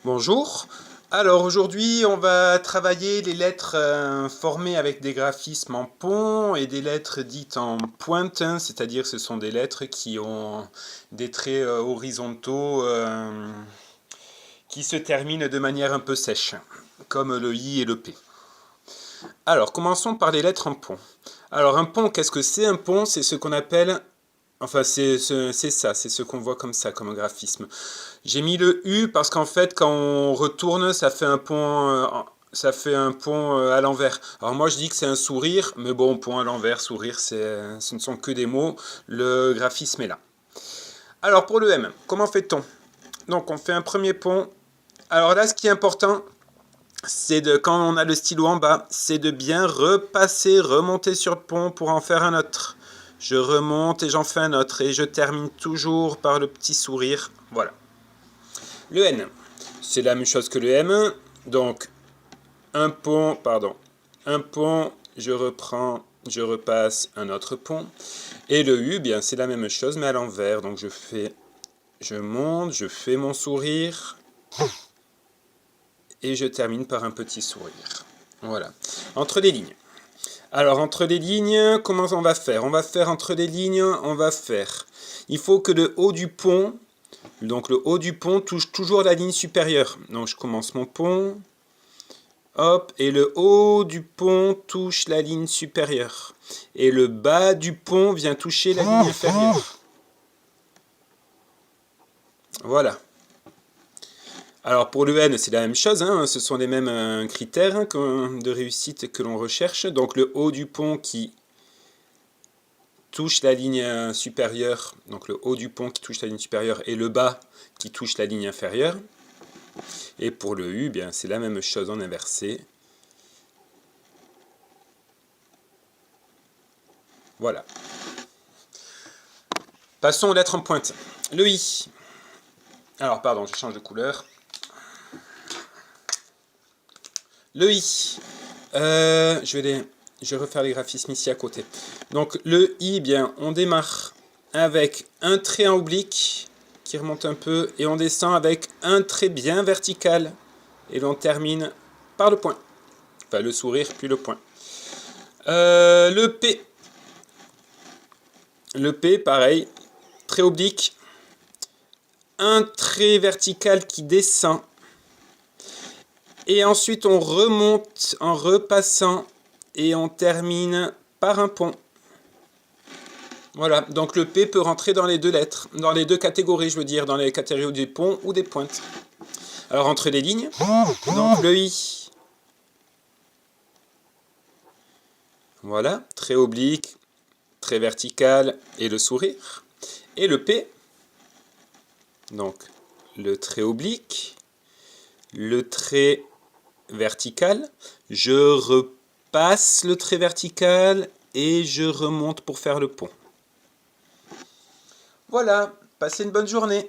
Bonjour. Alors aujourd'hui on va travailler les lettres formées avec des graphismes en pont et des lettres dites en pointe, c'est-à-dire ce sont des lettres qui ont des traits horizontaux qui se terminent de manière un peu sèche, comme le I et le P. Alors commençons par les lettres en pont. Alors un pont, qu'est-ce que c'est un pont? C'est ce qu'on appelle... Enfin, c'est ça, c'est ce qu'on voit comme ça, comme un graphisme. J'ai mis le U parce qu'en fait, quand on retourne, ça fait un pont, à l'envers. Alors moi, je dis que c'est un sourire, mais bon, pont à l'envers, sourire, ce ne sont que des mots. Le graphisme est là. Alors pour le M, comment fait-on? Donc on fait un premier pont. Alors là, ce qui est important, c'est de, quand on a le stylo en bas, c'est de bien repasser, remonter sur le pont pour en faire un autre. Je remonte et j'en fais un autre et je termine toujours par le petit sourire. Voilà. Le N, c'est la même chose que le M. Donc, un pont, je reprends, je repasse un autre pont. Et le U, bien, c'est la même chose, mais à l'envers. Donc, je monte, je fais mon sourire. Et je termine par un petit sourire. Voilà. Entre les lignes. Alors, entre les lignes, comment on va faire? On va faire entre les lignes, il faut que le haut du pont, donc le haut du pont touche toujours la ligne supérieure. Donc, je commence mon pont, hop, et le haut du pont touche la ligne supérieure. Et le bas du pont vient toucher la ligne inférieure. Voilà. Alors pour le N, c'est la même chose, hein, ce sont les mêmes critères de réussite que l'on recherche. Donc le haut du pont qui touche la ligne supérieure, donc le haut du pont qui touche la ligne supérieure et le bas qui touche la ligne inférieure. Et pour le U, bien c'est la même chose en inversé. Voilà. Passons aux lettres en pointe. Le I. Alors pardon, je change de couleur. Le I, je vais refaire les graphismes ici à côté. Donc le I, bien, on démarre avec un trait en oblique qui remonte un peu et on descend avec un trait bien vertical et l'on termine par le point. Enfin le sourire puis le point. Le P. Le P, pareil, trait oblique, un trait vertical qui descend. Et ensuite, on remonte en repassant et on termine par un pont. Voilà, donc le P peut rentrer dans les deux lettres, dans les deux catégories, je veux dire, dans les catégories des ponts ou des pointes. Alors, entre les lignes, donc le I. Voilà, trait oblique, trait vertical et le sourire. Et le P, donc le trait oblique, le trait vertical, je repasse le trait vertical et je remonte pour faire le pont. Voilà, passez une bonne journée.